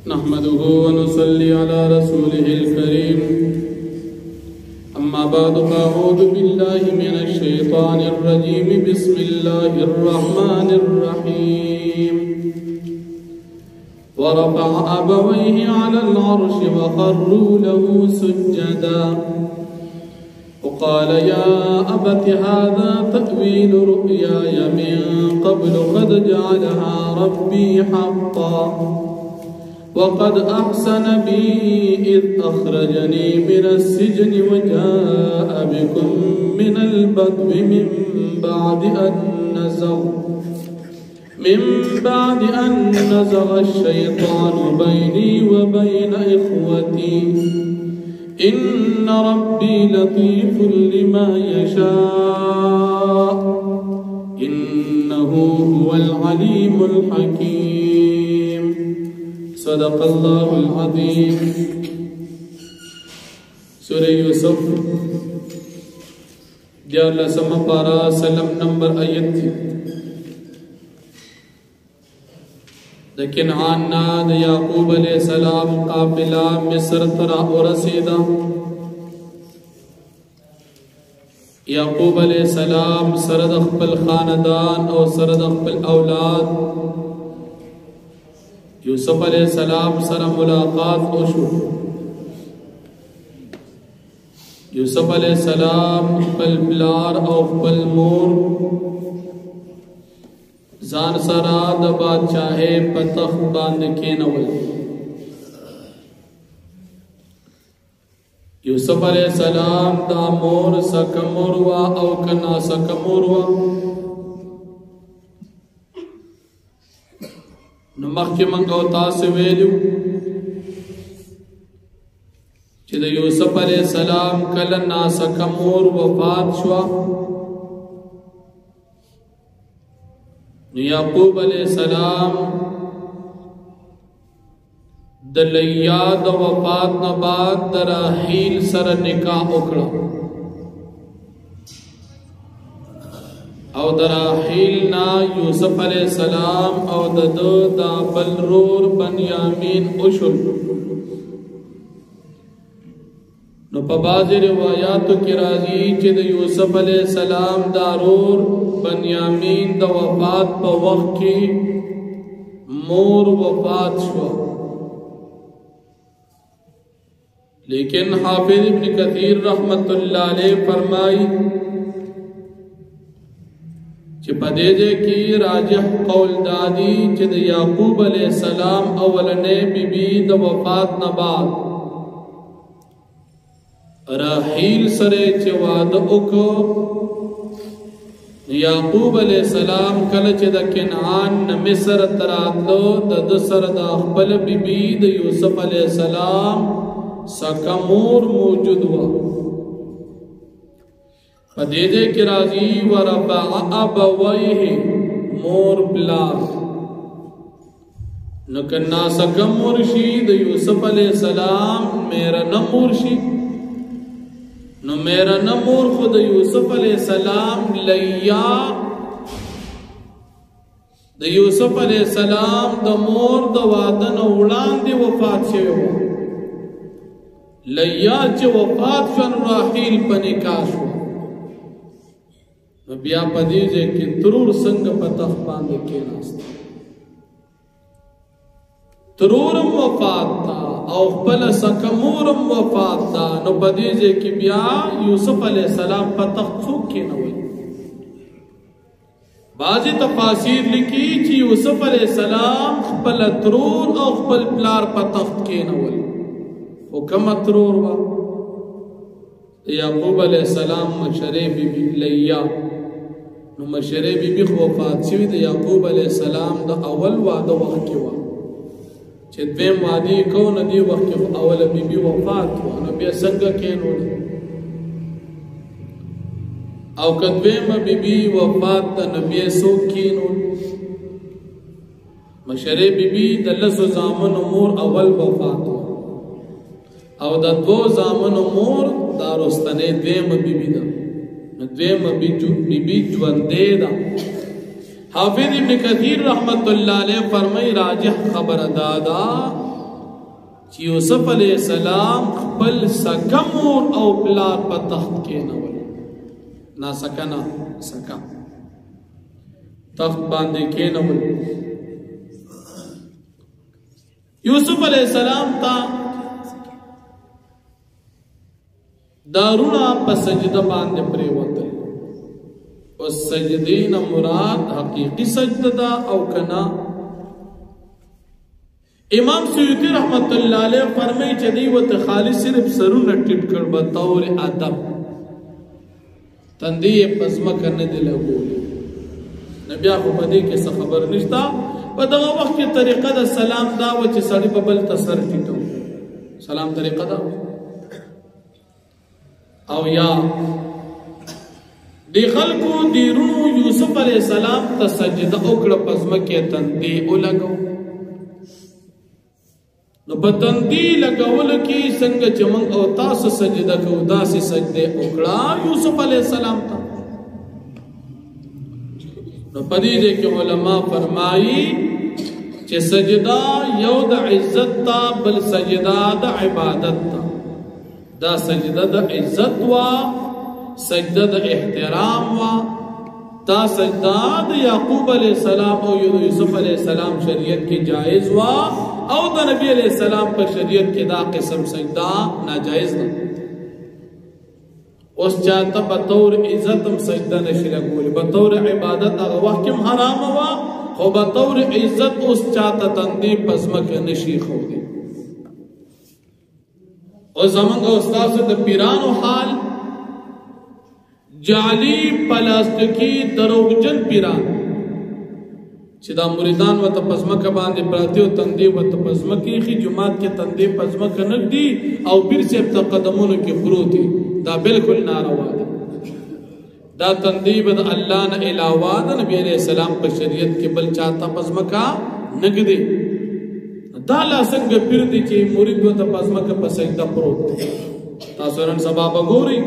نحمده ونصلي على رسوله الكريم أما بعد فأعوذ بالله من الشيطان الرجيم بسم الله الرحمن الرحيم ورفع أبويه على العرش وخروا له سجدا وقال يا أبت هذا تأويل رؤياي من قبل قد جعلها ربي حقا وقد أحسن بي إذ أخرجني من السجن وجاء بكم من البدو من بعد أن نزغ الشيطان بيني وبين إخوتي إن ربي لطيف لما يشاء إنه هو العليم الحكيم صدق الله العظيم سورة یوسف دیارلہ سمہ پارا سلم نمبر آیت کنعان ناد یعقوب علیہ السلام قافلہ مصر ترا ورسیدہ یعقوب علیہ السلام سرد اخبل خاندان او سرد اخبل اولاد یوسف علیہ السلام سر ملاقات وشو یوسف علیہ السلام اخبل بلار او اخبل مور زان سرا د بادشاہے پتخ باند کینول یوسف علیہ السلام دا مور سکموروا او کنا سکموروا نمخ کی منگو تاسو ویلو چی دا یوسف علیہ السلام کلنا سکمور وفات شوا یعقوب علیہ السلام دلیا دا وفات نباد در راحیل سر نکاح اکڑا او در راحیل نا یوسف علیہ السلام او دا بلرور بنیامین اشل نو پا بازی روایاتو کی راضی چی دا یوسف علیہ السلام دارور بنیامین دا وفات پا وقت کی مور وفات شوا لیکن حافظ ابن کثیر رحمت اللہ علیہ فرمائی چی پدیجے کی راجح قول دادی چی دا یعقوب علیہ السلام اولنے بی بی دا وفات نباد راحیل سرے چی وعدہ کو یعقوب علیہ السلام کل چی دا کنعان مصر تراتلو دا دسر دا اخبل بی بی دا یوسف علیہ السلام سکمور موجود ہوا پدیدے کی راضی ورفع ابویہ مور بلار نکنا سکمور شی دا یوسف علیہ السلام میرا نمور شی نو میرا نمور خود یوسف علیہ السلام لیا دا یوسف علیہ السلام دا مور دا وعدن اوڑان دی وفات شوی ہوا لیا چی وفات شن راحیل پنکاش ہوا نو بیا پدیجے کی ترور سنگ پتخ باندے کے ناستا ترورم وفات تا او خپل سکمورم وفات تا نو پدیجے کی بیا یوسف علیہ السلام پتخ څوک کینول بعضی تفاسیر لکی چی یوسف علیہ السلام خپل ترور او خپل پلار پتخ کینول او کم ترور وا یعقوب علیہ السلام مشرے بی بی لیا نو مشرے بی بی وفات شوی دا یعقوب علیہ السلام دا اول وعدہ وقت کی وا چه دویم وعدی کو ندی وقت اول بی بی وفات ہوا نبی سنگا کینو او کدویم بی بی وفات دا نبی سو کینو مشرے بی بی دلس زامن امور اول وفات ہوا او دا دو زامن امور دارستنے دویم بی بی دا دویم بی بی جوندے دا حافظ ابن کثیر رحمت اللہ علیہ فرمائی راجح خبر دادا چې یوسف علیه السلام خپل سکه مور او پلار په تخت کېنول، ناسکه نه سکه تخت باندې کېنول. یوسف علیه السلام ته دارونه په سجده باندې پریوتل. او سجدې نه مراد حقیقي سجده ده او کنا. امام سیوطی رحمت الله علیه فرمایي چې دی وته خالی صرف سرونه ټیټ کړ به طور ادب، تندې پزمکه نه دی لګولې. نبي خو په دې کې څه خبر نشته. په دغه وخت کې طریقه د سلام دا و چې سړی په بل ته سر ټیټو، سلام طریقه دا او یا دی خلکو دیرونو یوسف علیہ السلام ته سجده وکړه، پزمکه تندې ولګو. نو په تندې لګولو کې څنګه چې موږ او تاسو سجده کوو داسې سجده وکړه یوسف علیہ السلام ته. نو په دې کې علما فرمایي چې سجده یو د عزت ته، بل سجده د عبادت ته. دا سجده د عزت وا، سجده د احترام وا. دا سجده د یعقوب علیہ السلام او یوسف علیہ السلام شریعت کې جائز وا، او د نبی علیہ السلام په شریعت کې دا قسم سجده ناجائز ده. اوس چاته په طور عزت هم سجده نشي لګولی، په طور عبادت هغه وخت کې حرام وا، خو په طور عزت اوس چاته تندې پزمکه نشي ښودی. او زمونږ استاد د پیرانو حال جعلی پلاستیکی دروغجن پیران چې دا مریدان وته پزمکه باندې پراتی او تندې وته پزمکه خي جمعات کې تندې پزمکه نګدي او پیر صاحب ته قدمونو کې پروتي، دا بالکل ناروا ده. دا تندې بد الله نه علاوه د نبی عليه السلام په شریعت کې بل چاته پزمکه نګدي. دا لا څنګه پیر دي چې مرید وته پزمکه په سجده پروت. تاسو نن سبا وګورئ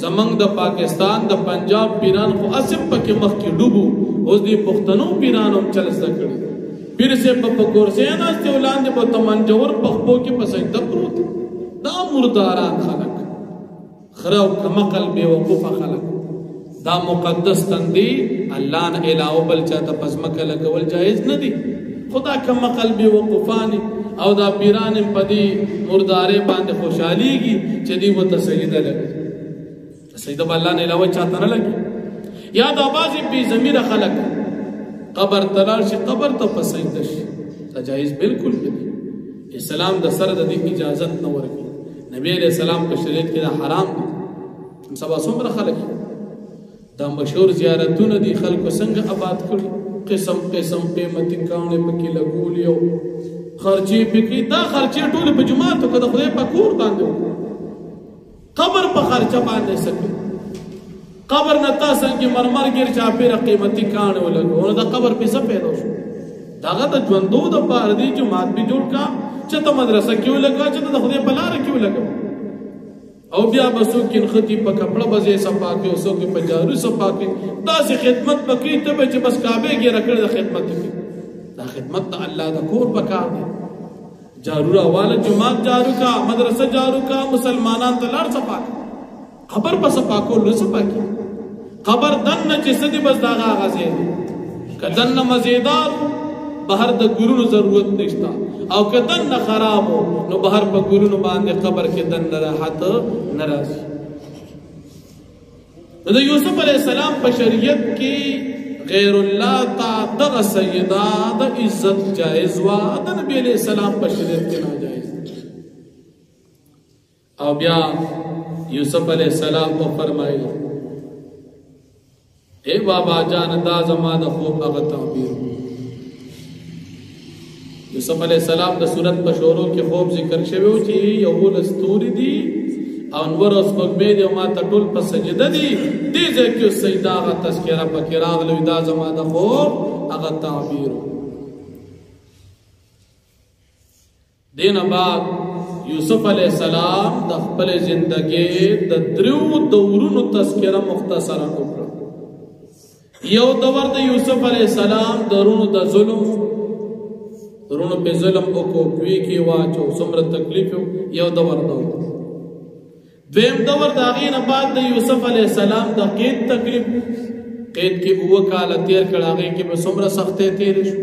زمنګ د پاکستان د پنجاب پیران خو اسب پکې مخ کې ډوبو، اوس دی پښتنو پیران هم چل زده کړي. پیر سے په کورسې نه ست ولاندې په تمنجور پخپو کې په سجده پروت. دا مرداران خلق خرو کمقل بے وقوف خلق. دا مقدس تندی الله نه علاوه بل چاته پزمکه لګول جایز نه دي. خدا کمقل بے وقوفانی او دا پیران په دې مردارې باندې خوشحاليږي چې دی وته سجده لګي. سجده بالله نه علاوه چاته نه لګي. یا دا بازي بي ضمیر خلق قبر تلال شي قبر ته په سجده شي، دا جایز بالکل نه دي. اسلام د سره د دې اجازت نه ورکړي. نبی عليه السلام په شریعت کې دا حرام دي. سبا څومره خلک دا مشهور زیارتونه دي خلکو څنګه آباد کړي، قسم قسم قیمتي کاڼې پکې لګولي او خرچې پکې. دا خرچې ټول په جمعه ته کده خدای په کور باندې قبر په خرچه باندې سکه. قبر نه تاسو کې مرمر ګر چا پیره قیمتي کاڼې ولګو، نو دا قبر په څه پیدا شو؟ داغه د ژوندو د پاره دی جمعات به جوړ کا، چې ته مدرسه کې ولګا، چې ته خدای په لار کې ولګا. او بیا بسو کې خطي په کپڑا بځې صفا کې، اوسو کې په جارو صفا کې، داسې خدمت پکې ته چې بس کعبه کې راکړه د خدمت کې. دا خدمت د الله د کور پکار دی. جارو راواله جمعات جارو کا، مدرسه جارو کا، مسلمانان ته لار صفا کا، خبر په صفا کول صفا کې. خبر دن چې سدي بس داغه غازي کدن مزیدار بهر د ګورونو ضرورت نشتا، او کدن خرابو نو بهر په ګورونو باندې قبر کې دن راحت ناراضي. نو د یوسف علی السلام په شریعت کې غیر الله تا دغه سیدا د عزت جائز وا، د نبی علیہ السلام په شریعت کې ناجائز. او بیا یوسف علیہ السلام کو فرمایي اے بابا جان دا زما د خوب هغه تعبیر. یوسف علیہ السلام د سورت په شروع کې خوب ذکر شوی و چې یو لستوري دي او انور اوس پکې دی ما ته ټول په سجده دي. دې ځکه سجدا غا تذکرہ پکې راغلی دا زما د خوب هغه تعبیر. دینه بعد یوسف علیہ السلام د خپل ژوندۍ د دریو دورونو تذکرہ مختصرا وکړه. یو دور د یوسف علیہ السلام دورونو د ظلم رونو په ظلم وکړو کوي کې واچو څومره تکلیف یو دور دویم دور د هغې نه بعد د یوسف علیه السلام د قید تکلیف قید کې 7 کاله تیر کړ هغې کې به څومره سختۍ تېرې شو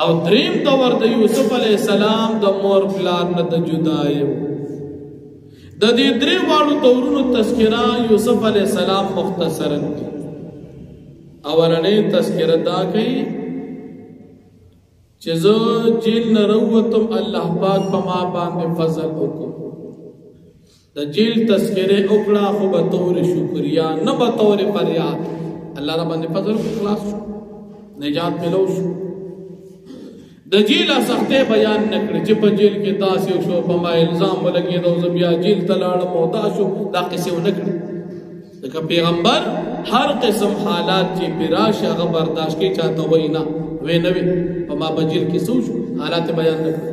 او دریم دور د یوسف علیه السلام د مور پلار نه د جدایۍ د دې درې واړو دورونو تذکره یوسف علیه السلام مختصرا اولنۍ تذکره دا کوي چې زه جیل نه راووتم الله پاک په ما باندې فضل وکړ د جیل تذکره وکړه خو به طور شکریا نه به طور فریاد الله را باندې فضل خلاص شو نجات ملو شو د جیل سختۍ بیان نه کړي چې په جیل کې داسې شو په ما الزام ولګېدو زه بیا جیل ته لاړم او دا شو دا قصې ونه کړي ځکه پیغمبر هر قسم حالات چې پرې راشي هغه برداشت کوي چاته وایي نه وی نه وي په ما په جیل کې څه وشو حالات بیان نه کړي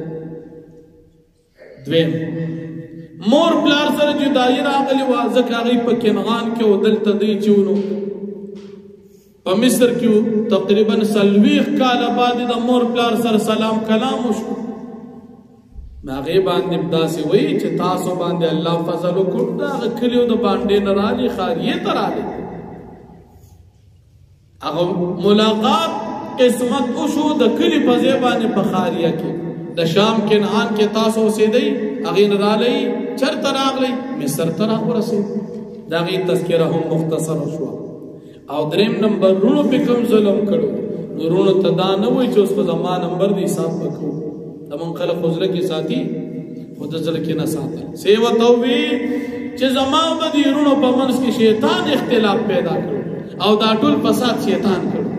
دویم مور پلار سره جدایي راغلې وه ځکه هغوی په کنعان کې و دلته دوی چې ونو په مصر کې تقریبا 40 کاله بعد د مور پلار سره سلام کلام وشو هغې باندې داسې وایي چې تاسو باندې الله فضل وکړ د هغه کلیو د باندې نه رالي خاریې ته رالي هغه ملاقات قسمت وشو د کلي په ځای باندې په خاریه کې د شام کنعان کې تاسو اوسېدئ هغې نه رالی چېرته راغلی مصر ته راورسېد د هغې تذکره هم مختصره شوه او دریم نمبر رونو پې کوم ظلم کړو نو رونو ته دا نه وایي چې اوس خو زما نمبر د حساب به کوو زمونږ خلک خو زړه کې ساتي خو د زړه کې نه ساتل څه ورته ووي چې زما به د رونو په منځ کې شیطان اختلاف پیدا کړو او دا ټول فساد شیطان کړو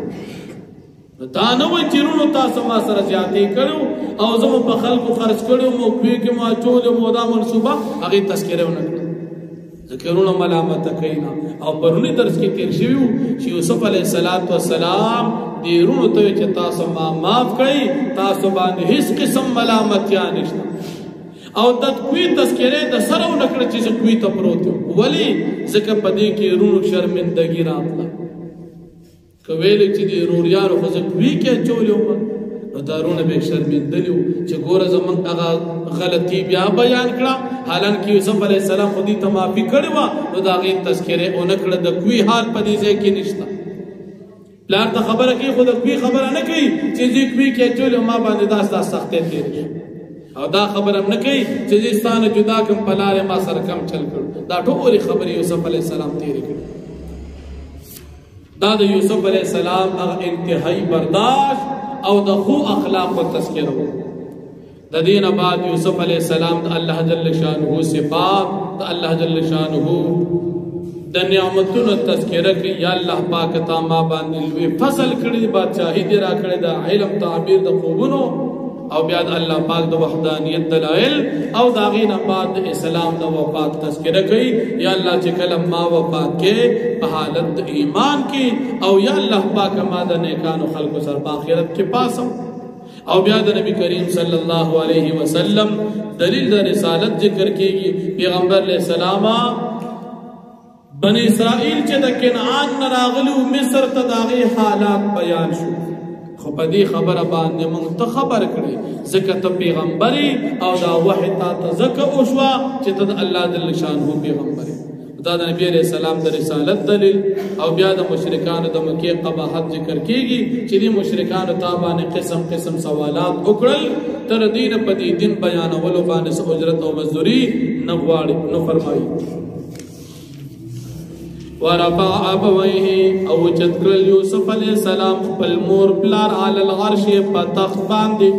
دا نه وایي چې رونو تاسو ما سره زیاتې کړو او زه مو په خلکو خرڅ کړی مو کوی کې مو اچولی مو دا منصوبه هغې تذکره ونه کړه ځکه رونو ملامته کوي نه او پروني درس کې تېر شوي وو چې یوسف علیه السلام دې رونو ته وایي چې تاسو ما معاف کړئ تاسو باندې هیڅ قسم ملامتیا نشته او د کوی تذکره د سره ونه کړه چې زه کوی ته پروت یم ولې ځکه په دې کې رونو شرمندګي راغله که ویلې چې د روریانو خو زه کوی کې اچولی وم نو دا رونه به شرمېدلي وو چې ګوره زموږ هغه غلطي بیا بیان کړه حالانکه یوسف علیه السلام خو دې ته معافي کړې وه نو د هغې تذکرې ونه کړه د کوی حال په دې ځای کې نشته پلار ته خبره کوي خو د کوی خبره نه کوي چې زه کوی کې اچولی ما باندې دا سختۍ تېرې شو او دا خبره هم نه کوي چې زه ستا نه جدا کړم په لارې ما سره کم چل کړو دا ټولې خبرې یوسف علیه السلام تېرې کړي دا د یوسف علیه السلام هغه انتهایی برداشت او د خو اخلاق و تذکره د دې نه بعد یوسف علیه السلام د الله جل شانه صفات د الله جل شانه د نعمتونو تذکره کوي یا الله پاک تا ما باندې لوی فضل کړی بادشاهي دې را کړی د علم تعبیر د خوبونو او بیا د الله پاک د وحدانیت دلایل او د هغې نه بعد د اسلام د وفات تذکره کوي یا الله چې کله ما وفات کې په حالت د ایمان کې او یا الله پاک ما د نیکانو خلکو سره په آخرت کې پاسم او بیا د نبی کریم صلی الله علیه وسلم دلیل د رسالت ذکر کېږي پیغمبر علیه السلام بنی اسرائیل چې د کنعان نه راغلي مصر ته د هغې حالات بیان شو خو په دې خبره باندې موږ ته خبر کړې ځکه ته پیغمبر او دا وحی تا ته ځکه وشوه چې ته د الله جل شانه پیغمبر دا د نبی علیه السلام د رسالت دلیل او بیا د مشرکانو د مکې قباحت ذکر کېږي چې دې مشرکانو تا باندې قسم قسم سوالات وکړل تر دې نه په دې دین بیانولو باندې څه اجرت او مزدوري نه غواړي نو فرمایي ورفع ابويه او چتکل یوسف علیہ السلام خپل مور پلار علی العرش په تخت باندې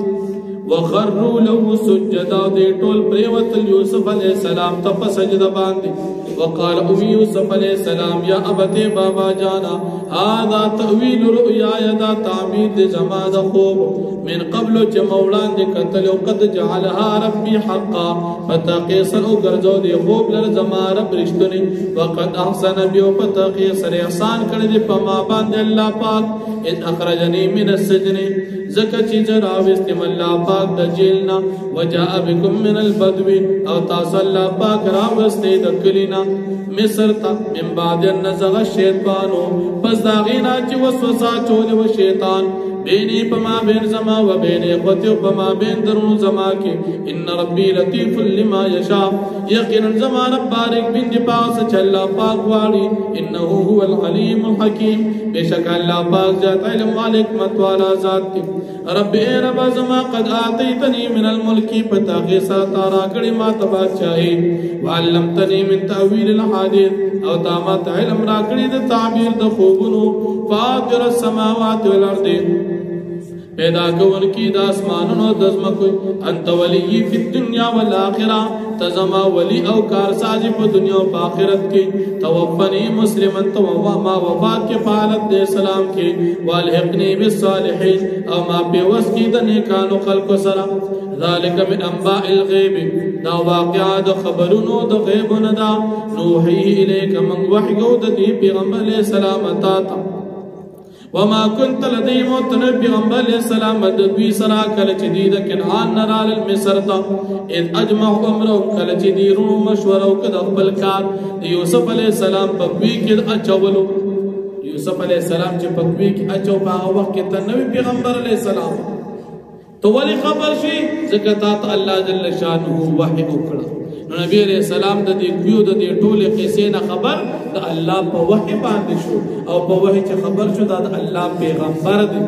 وخروا له سجدا دې ټول پریوت یوسف علیہ السلام ته په سجده باندې وقال ابو یوسف علیہ السلام یا ابتی بابا جانا هذا تأویل رؤیا دا تعبیر زما د خوب من قبل چې مولان دې قتل او قد جعلها ربي حقا فتقيسر او ګرځو دې خوب لر زما رب رښتونی وقد احسن بيو فتقيسر احسان کړی دې په ما باندې الله پاک اذ اخرجني من السجن زکه چې راوستم الله پاک د جیلنا وجاء بكم من البدو او تاسو الله پاک راوستي د کلینا مصر تا من بعد نزغ الشیطانو پس داغینا چی وسوسا چولی و شیطان بینی پما بین زما و بین اخوتی و پما بین درون زما کی ان ربی لطیف لما یشاء یقینا زما رب بارک بین دی پاس چلا پاک والی انه هو العلیم الحکیم بے شک اللہ پاک ذات علم و حکمت والا ذات کی رب اے رب زما قد آتیتنی من الملک پتا کے ساتھ آرا کڑی ما تبا چاہی وعلمتنی من تأویل الحدیث او تامت علم را کڑی دا تعبیر دا خوبنو فاطر السماوات والارض پیدا کون کی دا اسمانونو دزمکوی انت ولی فی الدنیا والآخرہ تزما ولی او کارسازی پا دنیا و آخرت کی توفنی مسلمن ما وفات کے فعالت دے سلام کی والحقنی بالصالحین او ما پیوس کی دا نیکانو خلق سرا ذالک من انباء الغیب دا واقعات خبرونو دا غیب ندا نوحی الیک من وحیو دا دی پیغمبر علیہ السلام تاتا وما كنت لديهم وتنبي پیغمبر علیہ السلام دوی سرا کل چدید کنعان نرال المصرتا اذ اجمعوا امرهم کل چدیرون مشورو کد اقبل کار یوسف علیہ السلام پکوی کد اچولو یوسف علیہ السلام چه پکوی کد اچو پاہ وقت تنوی پیغمبر علیہ السلام تو ولی خبر شی زکتات اللہ جل شانہ وحی اکڑا نبی علیہ السلام دا دی کیو دا دی ټول قصے نہ خبر دا اللہ پا وحی باندې شو او پا وحی چه خبر شو دا اللہ پیغمبر دی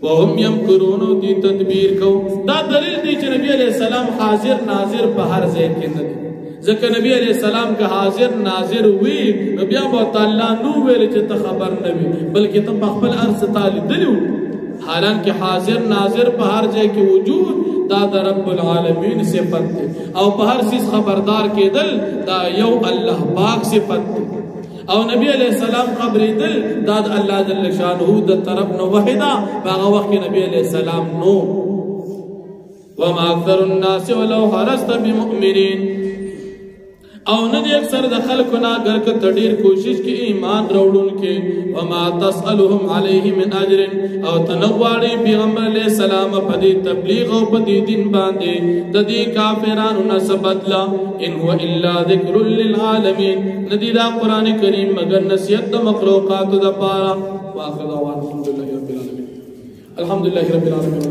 وهم یمکرون دی تدبیر کو دا دلیل دی چه نبی علیہ السلام حاضر ناظر پا ہر ذہن کے ندی ذکر نبی علیہ السلام کا حاضر ناظر ہوئی نبی آبا اللہ نو ویلے چه تا خبر نبی بلکہ تا پخبل عرص تالی دلیو حالانکہ حاضر ناظر پا ہر جے کے وجود دا رب العالمین صفت دے او پا ہر چیز خبردار کے دل دا یو اللہ پاک صفت دے او نبی علیہ السلام خبری دل دا اللہ جل شانہ دا طرف نو وحدا باغا وقت نبی علیہ السلام نو وما اکثر الناس ولو حرست بمؤمنین او ندی اکثر دخل کنا گر کا تدیر کوشش کی ایمان روڑن کے وما تسألهم علیہ من اجر او تنواری پیغمبر علیہ السلام پدی تبلیغ و پدی دن باندے ددی کافران نسبت لا ان هو الا ذکر للعالمین ندی دا قرآن کریم مگر نصیحت دا مخلوقات دا پارا واخر دعوان الحمدللہ رب العالمین